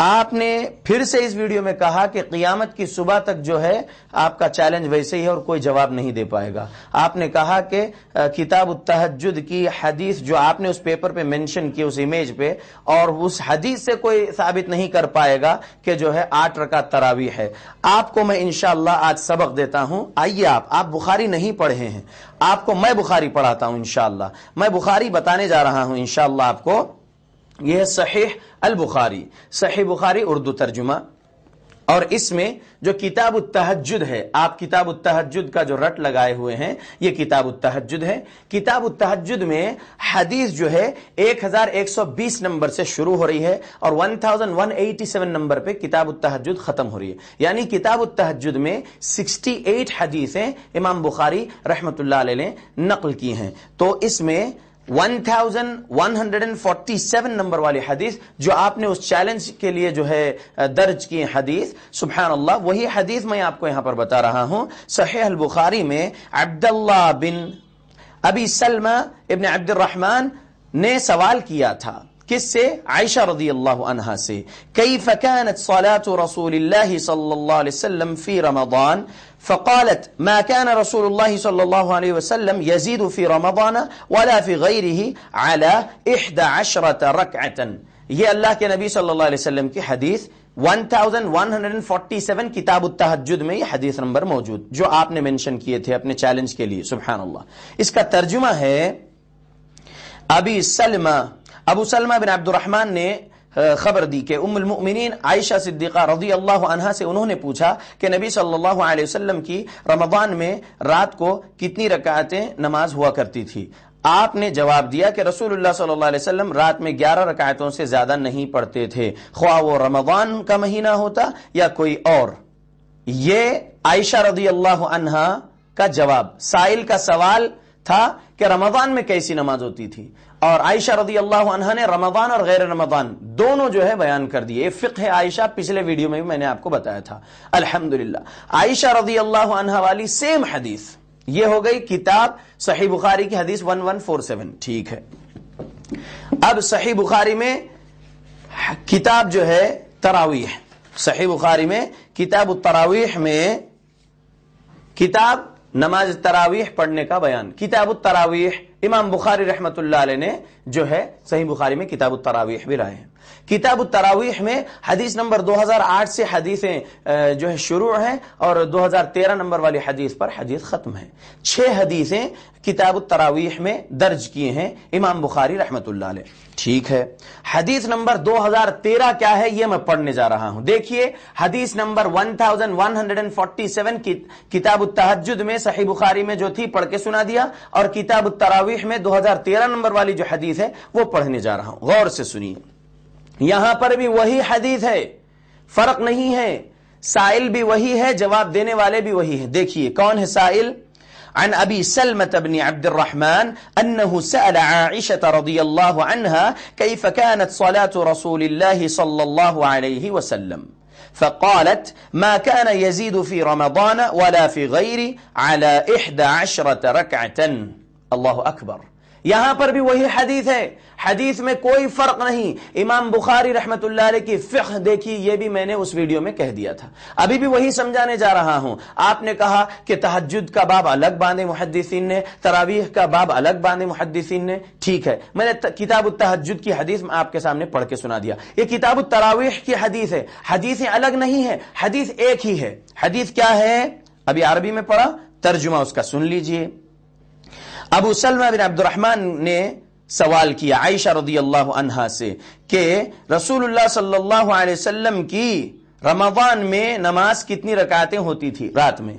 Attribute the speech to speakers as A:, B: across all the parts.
A: آپ نے پھر سے اس ویڈیو میں کہا کہ قیامت کی صبح تک جو ہے آپ کا چیلنج ویسے ہی ہے اور کوئی جواب نہیں دے پائے گا. آپ نے کہا کہ کتاب التہجد کی حدیث جو آپ نے اس پیپر پہ مینشن کی اس امیج پہ، اور اس حدیث سے کوئی ثابت نہیں کر پائے گا کہ جو ہے 8 رکعت تراویح ہے. آپ کو میں انشاءاللہ آج سبق دیتا ہوں. آئیے آپ بخاری نہیں پڑھے ہیں، آپ کو میں بخاری پڑھاتا ہوں انشاءاللہ. میں بخاری بتانے جا رہا ہوں انشاءاللہ آپ کو. یہ صحیح البخاری، صحیح بخاری اردو ترجمہ، اور اس میں جو کتاب التہجد ہے، آپ کتاب التہجد کا جو رٹ لگائے ہوئے ہیں، یہ کتاب التہجد ہے. کتاب التہجد میں حدیث جو ہے 1120 نمبر سے شروع ہو رہی ہے اور 1187 نمبر پہ کتاب التہجد ختم ہو رہی ہے. یعنی کتاب التہجد میں 68 حدیثیں امام بخاری رحمۃ اللہ علیہ نے نقل کی ہیں. تو اس میں 1147 نمبر والی حدیث جو آپ نے اس چیلنج کے لیے جو ہے درج کی حدیث، سبحان اللہ، وہی حدیث میں آپ کو یہاں پر بتا رہا ہوں. صحیح البخاری میں عبداللہ بن ابی سلمہ ابن عبد الرحمن نے سوال کیا تھا. کس سے؟ عائشہ رضی اللہ عنہا سے. کیف كانت صلاة رسول اللہ صلی اللہ علیہ وسلم فی رمضان فقالت ما كان رسول الله صلى الله عليه وسلم يزيد في رمضان ولا في غيره على 11 ركعة. یہ اللہ کے نبی صلی اللہ علیہ وسلم کی حدیث 1147 کتاب التہجد میں یہ حدیث نمبر موجود جو آپ نے منشن کیے تھے اپنے چیلنج کے لیے. سبحان اللہ. اس کا ترجمہ ہے ابو سلمہ بن عبد الرحمن نے خبر دی کہ ام المؤمنین عائشہ صدیقہ رضی اللہ عنہا سے انہوں نے پوچھا کہ نبی صلی اللہ علیہ وسلم کی رمضان میں رات کو کتنی رکعتیں نماز ہوا کرتی تھی. آپ نے جواب دیا کہ رسول اللہ صلی اللہ علیہ وسلم رات میں 11 رکعتوں سے زیادہ نہیں پڑھتے تھے، خواہ وہ رمضان کا مہینہ ہوتا یا کوئی اور. یہ عائشہ رضی اللہ عنہا کا جواب. سائل کا سوال تھا کہ رمضان میں کیسی نماز ہوتی تھی، اور عائشہ رضی اللہ عنہا نے رمضان اور غیر رمضان دونوں جو ہے بیان کر دیے. فقہ عائشہ پچھلے ویڈیو میں بھی میں نے آپ کو بتایا تھا. الحمدللہ عائشہ رضی اللہ عنہا والی سیم حدیث. یہ ہو گئی کتاب صحیح بخاری کی حدیث 1147. ٹھیک ہے. اب صحیح بخاری میں کتاب جو ہے تراویح، صحیح بخاری میں کتاب التراویح میں کتاب نماز تراویح پڑھنے کا بیان. کتاب التراویح امام بخاری رحمت اللہ علیہ نے جو ہے صحیح بخاری میں کتاب التراویح بھی لائے ہیں. کتاب التراویح میں حدیث نمبر 2008 سے حدیثیں جو ہے شروع ہیں اور 2013 نمبر والی حدیث پر حدیث ختم ہے. 6 حدیثیں کتاب التراویح میں درج کیے ہیں امام بخاری رحمت اللہ علیہ. ٹھیک ہے. حدیث نمبر 2013 کیا ہے یہ میں پڑھنے جا رہا ہوں. دیکھیے حدیث نمبر 1147 کتاب التہجد میں صحیح بخاری میں جو تھی پڑھ کے سنا دیا، اور کتاب التراویح میں 2013 نمبر والی جو حدیث ہے وہ پڑھنے جا رہا ہوں. غور سے سنیے. یہاں پر بھی وہی حدیث ہے، فرق نہیں ہے. سائل بھی وہی ہے، جواب دینے والے بھی وہی ہے. دیکھیے کون ہے سائل. عن ابي سلمة بن عبد الرحمن انه سأل عائشة رضي الله عنها كيف كانت صلاة رسول الله صلى الله عليه وسلم فقالت ما كان يزيد في رمضان ولا في غيره على 11 ركعة. الله اکبر. یہاں پر بھی وہی حدیث ہے، حدیث میں کوئی فرق نہیں. امام بخاری رحمت اللہ علیہ کی فقہ دیکھی، یہ بھی میں نے اس ویڈیو میں کہہ دیا تھا، ابھی بھی وہی سمجھانے جا رہا ہوں. آپ نے کہا کہ تہجد کا باب الگ باندھے محدثین نے، تراویح کا باب الگ باندھے محدثین نے. ٹھیک ہے، میں نے کتاب التہجد کی حدیث میں آپ کے سامنے پڑھ کے سنا دیا. یہ کتاب التراویح کی حدیث ہے، حدیثیں الگ نہیں ہیں، حدیث ایک ہی ہے. حدیث کیا ہے؟ ابھی عربی میں پڑھا، ترجمہ اس کا سن لیجئے. ابو سلمہ بن عبد الرحمن نے سوال کیا عائشہ رضی اللہ عنہا سے کہ رسول اللہ صلی اللہ علیہ وسلم کی رمضان میں نماز کتنی رکعتیں ہوتی تھی رات میں.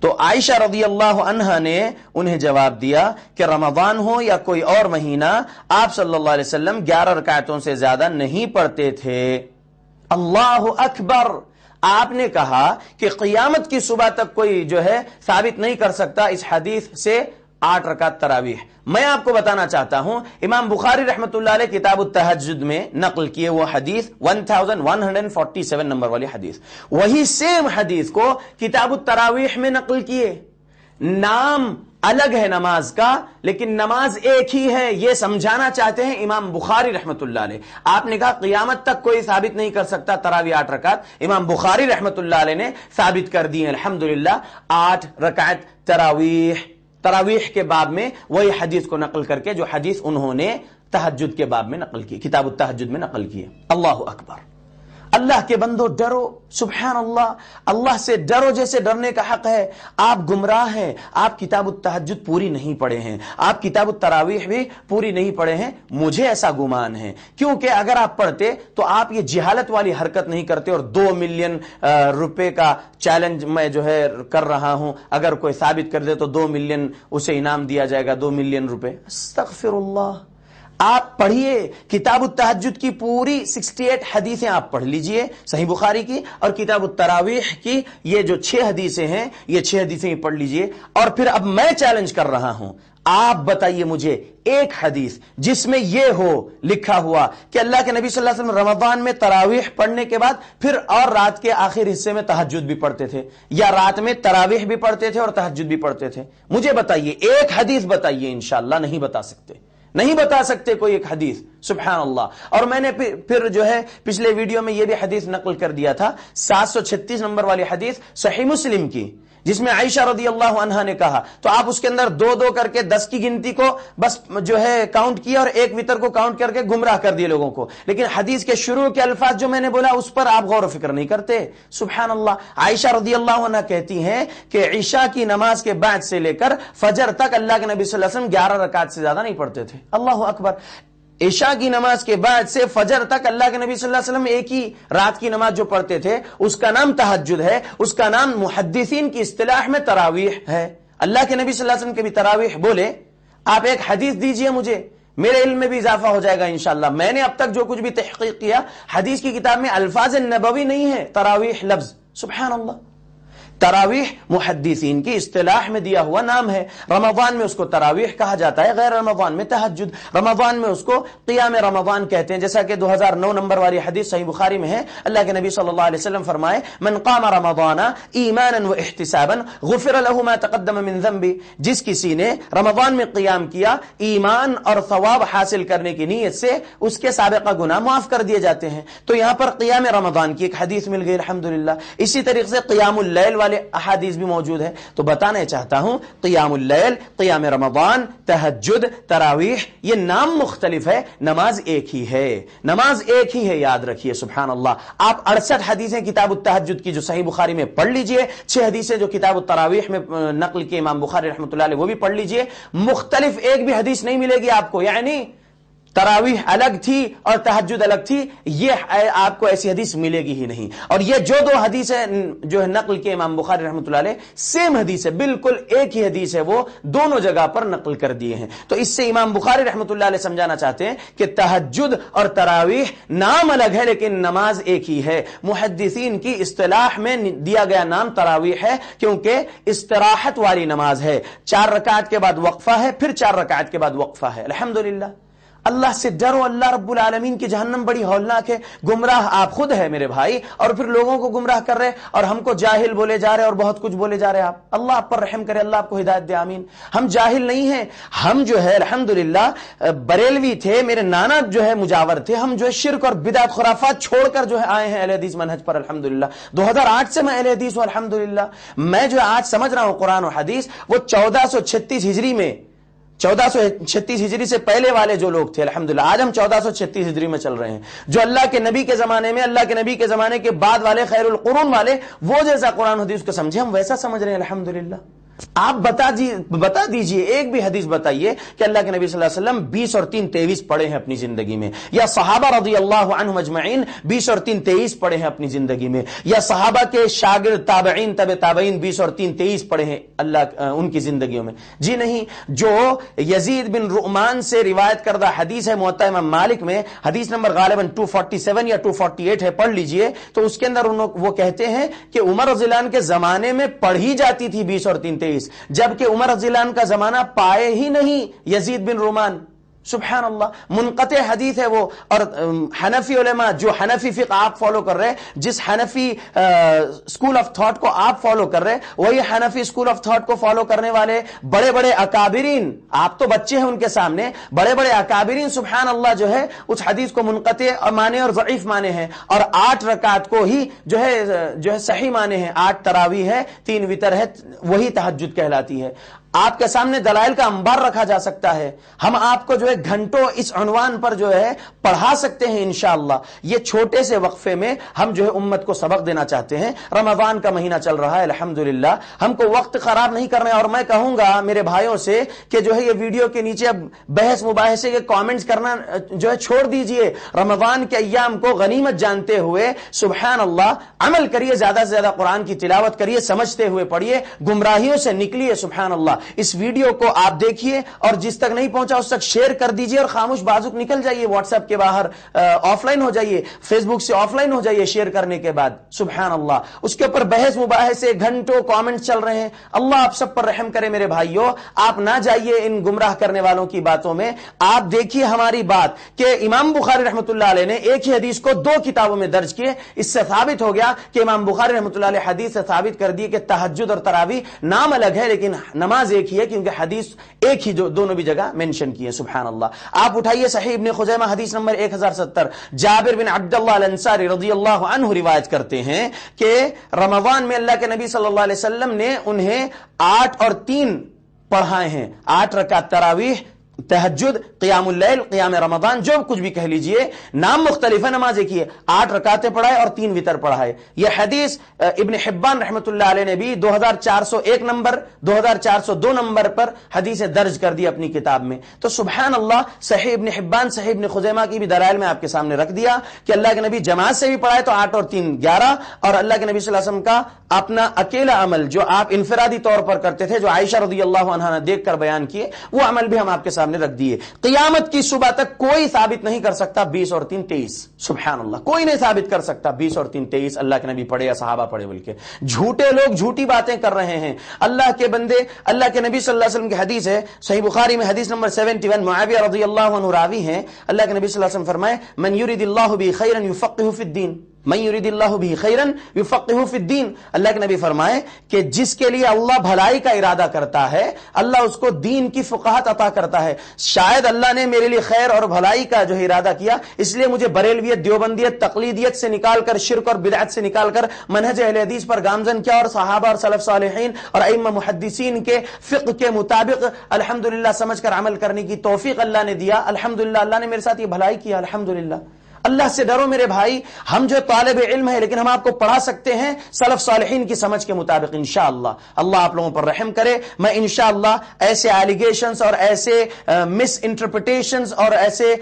A: تو عائشہ رضی اللہ عنہا نے انہیں جواب دیا کہ رمضان ہو یا کوئی اور مہینہ، آپ صلی اللہ علیہ وسلم 11 رکعتوں سے زیادہ نہیں پڑھتے تھے. اللہ اکبر. آپ نے کہا کہ قیامت کی صبح تک کوئی جو ہے ثابت نہیں کر سکتا اس حدیث سے 8 رکعت تراویح. میں آپ کو بتانا چاہتا ہوں امام بخاری رحمت اللہ علیہ کتاب التہجد میں نقل کیے وہ حدیث 1147 نمبر والی حدیث، وہی سیم حدیث کو کتاب التراویح میں نقل کیے. نام الگ ہے نماز کا، لیکن نماز ایک ہی ہے، یہ سمجھانا چاہتے ہیں امام بخاری رحمت اللہ علیہ۔ آپ نے کہا قیامت تک کوئی ثابت نہیں کر سکتا تراویح 8 رکعت، امام بخاری رحمت اللہ علیہ نے ثابت کر دی ہے الحمدللہ 8 رکعت تراویح کے باب میں وہی حدیث کو نقل کر کے جو حدیث انہوں نے تہجد کے باب میں نقل کی، کتاب التہجد میں نقل کی ہے۔ اللہ اکبر، اللہ کے بندو ڈرو، سبحان اللہ، اللہ سے ڈرو جیسے ڈرنے کا حق ہے۔ آپ گمراہ ہیں، آپ کتاب التہجد پوری نہیں پڑھے ہیں، آپ کتاب التراویح بھی پوری نہیں پڑھے ہیں، مجھے ایسا گمان ہے، کیونکہ اگر آپ پڑھتے تو آپ یہ جہالت والی حرکت نہیں کرتے اور 2 ملین روپے کا چیلنج میں جو ہے کر رہا ہوں، اگر کوئی ثابت کر دے تو 2 ملین اسے انعام دیا جائے گا، 2 ملین روپے۔ استغفر اللہ۔ آپ پڑھیے کتاب التہجد کی پوری 68 حدیثیں آپ پڑھ لیجئے، صحیح بخاری کی، اور کتاب التراویح کی یہ جو 6 حدیثیں ہیں، یہ 6 حدیثیں پڑھ لیجئے۔ اور پھر اب میں چیلنج کر رہا ہوں، آپ بتائیے مجھے ایک حدیث جس میں یہ ہو لکھا ہوا کہ اللہ کے نبی صلی اللہ علیہ وسلم رمضان میں تراویح پڑھنے کے بعد پھر اور رات کے آخر حصے میں تہجد بھی پڑھتے تھے، یا رات میں تراویح بھی پڑھتے تھے اور تہجد بھی پڑھتے تھے؟ مجھے بتائیے، ایک حدیث بتائیے، انشاءاللہ نہیں بتا سکتے، نہیں بتا سکتے کوئی ایک حدیث، سبحان اللہ۔ اور میں نے پھر جو ہے پچھلے ویڈیو میں یہ بھی حدیث نقل کر دیا تھا، 736 نمبر والی حدیث صحیح مسلم کی، جس میں عائشہ رضی اللہ عنہا نے کہا، تو آپ اس کے اندر 2 کر کے 10 کی گنتی کو بس جو ہے کاؤنٹ کیا اور ایک وتر کو کاؤنٹ کر کے گمراہ کر دیے لوگوں کو، لیکن حدیث کے شروع کے الفاظ جو میں نے بولا اس پر آپ غور و فکر نہیں کرتے، سبحان اللہ۔ عائشہ رضی اللہ عنہا کہتی ہیں کہ عشاء کی نماز کے بعد سے لے کر فجر تک اللہ کے نبی صلی اللہ علیہ وسلم 11 رکعت سے زیادہ نہیں پڑھتے تھے۔ اللہ اکبر۔ عشاء کی نماز کے بعد سے فجر تک اللہ کے نبی صلی اللہ علیہ وسلم ایک ہی رات کی نماز جو پڑھتے تھے اس کا نام تہجد ہے، اس کا نام محدثین کی اصطلاح میں تراویح ہے۔ اللہ کے نبی صلی اللہ علیہ وسلم کے بھی تراویح بولے، آپ ایک حدیث دیجئے مجھے، میرے علم میں بھی اضافہ ہو جائے گا انشاءاللہ۔ میں نے اب تک جو کچھ بھی تحقیق کیا، حدیث کی کتاب میں الفاظ نبوی نہیں ہے تراویح لفظ، سبحان اللہ۔ تراویح محدثین کی اصطلاح میں دیا ہوا نام ہے۔ رمضان میں اس کو تراویح کہا جاتا ہے، غیر رمضان میں تہجد، رمضان میں اس کو قیام رمضان کہتے ہیں، جیسا کہ 2009 نمبر والی حدیث صحیح بخاری میں ہے، اللہ کے نبی صلی اللہ علیہ وسلم فرمائے، من قام رمضان ایمانا واحتسابا غفر له ما تقدم من ذنبه، جس کسی نے رمضان میں قیام کیا ایمان اور ثواب حاصل کرنے کی نیت سے، اس کے سابقہ گناہ معاف کر دیے جاتے ہیں۔ تو یہاں پر قیام رمضان کی ایک حدیث مل گئی الحمدللہ۔ اسی طریقے سے قیام اللیل والے احادیث بھی موجود ہے۔ تو بتانا چاہتا ہوں قیام اللیل، قیام رمضان، تہجد، تراویح، یہ نام مختلف ہے، نماز ایک ہی ہے، نماز ایک ہی ہے، یاد رکھیے سبحان اللہ۔ آپ 68 حدیثیں کتاب التہجد کی جو صحیح بخاری میں پڑھ لیجئے، 6 حدیثیں جو کتاب التراویح میں نقل کی امام بخاری رحمۃ اللہ علیہ وہ بھی پڑھ لیجئے، مختلف ایک بھی حدیث نہیں ملے گی آپ کو، یعنی تراویح الگ تھی اور تہجد الگ تھی، یہ آپ کو ایسی حدیث ملے گی ہی نہیں۔ اور یہ جو 2 حدیثیں جو ہے نقل کے امام بخاری رحمۃ اللہ علیہ، سیم حدیث ہے، بالکل ایک ہی حدیث ہے، وہ دونوں جگہ پر نقل کر دیے ہیں۔ تو اس سے امام بخاری رحمۃ اللہ علیہ سمجھانا چاہتے ہیں کہ تہجد اور تراویح نام الگ ہے لیکن نماز ایک ہی ہے۔ محدثین کی اصطلاح میں دیا گیا نام تراویح ہے کیونکہ استراحت والی نماز ہے، 4 رکعت کے بعد وقفہ ہے، پھر 4 رکعت کے بعد وقفہ ہے، الحمدللہ۔ اللہ سے ڈرو، اللہ رب العالمین کی جہنم بڑی ہولناک ہے۔ گمراہ آپ خود ہے میرے بھائی، اور پھر لوگوں کو گمراہ کر رہے اور ہم کو جاہل بولے جا رہے اور بہت کچھ بولے جا رہے۔ آپ اللہ آپ پر رحم کرے، اللہ آپ کو ہدایت دے، آمین۔ ہم جاہل نہیں ہیں، ہم جو ہے الحمدللہ بریلوی تھے، میرے نانا جو ہے مجاور تھے، ہم جو ہے شرک اور بدعت خرافات چھوڑ کر جو ہے آئے ہیں اہل حدیث منہج پر الحمدللہ۔ 2008 سے میں اہل حدیث ہوں الحمدللہ۔ میں جو آج سمجھ رہا ہوں قرآن و حدیث، وہ 1436 ہجری میں، 1436 ہجری سے پہلے والے جو لوگ تھے الحمدللہ، آج ہم 1436 ہجری میں چل رہے ہیں۔ جو اللہ کے نبی کے زمانے میں، اللہ کے نبی کے زمانے کے بعد والے خیر القرون والے، وہ جیسا قرآن حدیث کو سمجھے ہم ویسا سمجھ رہے ہیں الحمدللہ۔ آپ بتا دیجئے ایک بھی حدیث بتائیے کہ اللہ کے نبی صلی اللہ علیہ وسلم 20 اور 3 23 پڑھے ہیں اپنی زندگی میں، یا صحابہ رضی اللہ عنہم اجمعین 20 اور 3 23 پڑھے ہیں اپنی زندگی میں، یا صحابہ کے شاگرد تابعین تبع تابعین 20 اور 3 23 پڑھے ہیں اللہ ان کی زندگیوں میں؟ جی نہیں۔ جو یزید بن رعمان سے روایت کردہ حدیث ہے موطا امام مالک میں، حدیث نمبر غالباً 247 یا 248 ہے، پڑھ لیجئے، تو اس کے اندر وہ کہتے ہیں کہ عمر رضی اللہ عنہ کے زمانے میں پڑھی جاتی تھی 20 اور 3 23، جبکہ عمر رضی اللہ عنہ کا زمانہ پائے ہی نہیں یزید بن رومان۔ سبحان اللہ, منقطع حدیث ہے وہ. اور حنفی علماء جو حنفی فقہ آپ فالو کر رہے, جس حنفی اسکول آف تھاٹ کو آپ فالو کر رہے, وہی حنفی اسکول آف تھاٹ کو فالو کرنے والے بڑے بڑے اکابرین, آپ تو بچے ہیں ان کے سامنے, بڑے بڑے اکابرین سبحان اللہ جو ہے اس حدیث کو منقطع مانے اور ضعیف مانے ہیں, اور 8 رکعت کو ہی جو ہے صحیح مانے ہیں. 8 تراویح ہے, 3 وتر ہے, وہی تہجد کہلاتی ہے. آپ کے سامنے دلائل کا انبار رکھا جا سکتا ہے. ہم آپ کو جو ہے گھنٹوں اس عنوان پر جو ہے پڑھا سکتے ہیں انشاءاللہ. یہ چھوٹے سے وقفے میں ہم جو ہے امت کو سبق دینا چاہتے ہیں. رمضان کا مہینہ چل رہا ہے الحمدللہ, ہم کو وقت خراب نہیں کرنا ہے. اور میں کہوں گا میرے بھائیوں سے کہ جو ہے یہ ویڈیو کے نیچے اب بحث مباحثے کے کامنٹس کرنا جو ہے چھوڑ دیجئے. رمضان کے ایام کو غنیمت جانتے ہوئے سبحان اللہ عمل کریے, زیادہ سے زیادہ قرآن کی تلاوت کریے, سمجھتے ہوئے پڑھیے, گمراہیوں سے نکلیے. سبحان اللہ, اس ویڈیو کو آپ دیکھیے اور جس تک نہیں پہنچا اس تک شیئر کر دیجئے, اور خاموش بازوک نکل جائیے, واٹس ایپ کے باہر آف لائن ہو جائیے, فیس بک سے آف لائن ہو جائیے شیئر کرنے کے بعد. سبحان اللہ, اس کے اوپر بحث مباحثے گھنٹوں کامنٹ چل رہے ہیں. اللہ آپ سب پر رحم کرے میرے بھائیوں, آپ نہ جائیے ان گمراہ کرنے والوں کی باتوں میں. آپ دیکھیے ہماری بات کہ امام بخاری رحمۃ اللہ علیہ نے ایک ہی حدیث کو 2 کتابوں میں درج کیے. اس سے ثابت ہو گیا کہ امام بخاری رحمۃ اللہ علیہ حدیث سے ثابت کر دی کہ تہجد اور تراویح نام الگ ہے لیکن نماز ایک ہی ہے, کیونکہ حدیث ایک ہی جو دونوں بھی جگہ منشن کی ہے. سبحان اللہ, آپ اٹھائیے صحیح ابن خزیمہ حدیث نمبر 1070. جابر بن عبداللہ الانصاری رضی اللہ عنہ روایت کرتے ہیں کہ رمضان میں اللہ کے نبی صلی اللہ علیہ وسلم نے انہیں 8 اور 3 پڑھائے ہیں. 8 رکعت تراویح, تہجد, قیام اللیل, قیام رمضان, جو کچھ بھی کہہ لیجئے, نام مختلف ہے, نماز ایک ہی ہے. 8 رکعتیں پڑھائے اور 3 وتر پڑھائے. یہ حدیث ابن حبان رحمۃ اللہ علیہ نے بھی 2401 نمبر 2402 نمبر پر حدیث درج کر دی اپنی کتاب میں. تو سبحان اللہ, صحیح ابن حبان, صحیح ابن خزیمہ کی بھی دلائل میں آپ کے سامنے رکھ دیا کہ اللہ کے نبی جماعت سے بھی پڑھائے تو 8 اور 3 11, اور اللہ کے نبی صلی اللہ علیہ وسلم کا اپنا اکیلا عمل جو آپ انفرادی طور پر کرتے تھے, جو عائشہ رضی اللہ عنہا نے دیکھ کر بیان کیے, وہ عمل بھی ہم آپ کے سامنے رکھ دیے. قیامت کی صبح تک کوئی ثابت نہیں کر سکتا 20 اور 3 23. سبحان اللہ, کوئی نہیں ثابت کر سکتا 20 اور 3 23 اللہ کے نبی پڑھے یا صحابہ پڑھے, بلکہ جھوٹے لوگ جھوٹی باتیں کر رہے ہیں. اللہ کے بندے, اللہ کے نبی صلی اللہ علیہ وسلم کی حدیث ہے صحیح بخاری میں حدیث نمبر 71, معاویہ رضی اللہ عنہ راوی ہیں, اللہ کے نبی صلی اللہ علیہ وسلم فرمائے من یرید اللہ بہ خیرا یفقہہ فی الدین, من یرید اللہ بہ خیرا یفقہہ فی الدین. اللہ کے نبی فرمائے کہ جس کے لیے اللہ بھلائی کا ارادہ کرتا ہے اللہ اس کو دین کی فقاہت عطا کرتا ہے. شاید اللہ نے میرے لیے خیر اور بھلائی کا جو ارادہ کیا, اس لیے مجھے بریلویت, دیوبندیت, تقلیدیت سے نکال کر, شرک اور بدعت سے نکال کر منہج اہل حدیث پر گامزن کیا, اور صحابہ اور سلف صالحین اور ائمہ محدثین کے فقہ کے مطابق الحمدللہ سمجھ کر عمل کرنے کی توفیق اللہ نے دیا. الحمدللہ اللہ نے میرے ساتھ یہ بھلائی کیا. الحمدللہ, اللہ سے ڈرو میرے بھائی. ہم جو طالب علم ہیں لیکن ہم آپ کو پڑھا سکتے ہیں سلف صالحین کی سمجھ کے مطابق انشاءاللہ. اللہ آپ لوگوں پر رحم کرے. میں انشاءاللہ ایسے ایلیگیشنز اور ایسے مس انٹرپریٹیشنز اور ایسے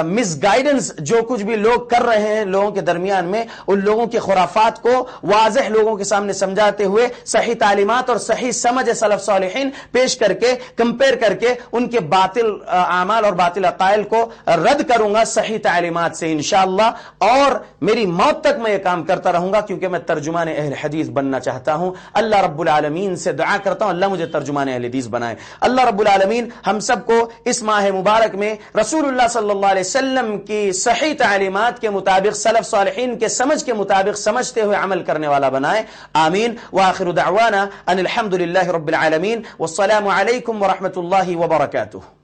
A: مس گائیڈنس جو کچھ بھی لوگ کر رہے ہیں لوگوں کے درمیان میں, ان لوگوں کے خرافات کو واضح لوگوں کے سامنے سمجھاتے ہوئے صحیح تعلیمات اور صحیح سمجھ سلف صالحین پیش کر کے, کمپیئر کر کے ان کے باطل اعمال اور باطل عقائل کو رد کروں گا صحیح تعلیمات سے انشاءاللہ. اور میری موت تک میں یہ کام کرتا رہوں گا کیونکہ میں ترجمان اہل حدیث بننا چاہتا ہوں. اللہ رب العالمین سے دعا کرتا ہوں اللہ مجھے ترجمان اہل حدیث بنائے. اللہ رب العالمین ہم سب کو اس ماہ مبارک میں رسول اللہ صلی اللہ علیہ وسلم کی صحیح تعلیمات کے مطابق, سلف صالحین کے سمجھ کے مطابق سمجھتے ہوئے عمل کرنے والا بنائے. آمین. وآخر دعوانا ان الحمد للہ رب العالمین, والسلام علیکم ورحمۃ اللہ وبرکاتہ.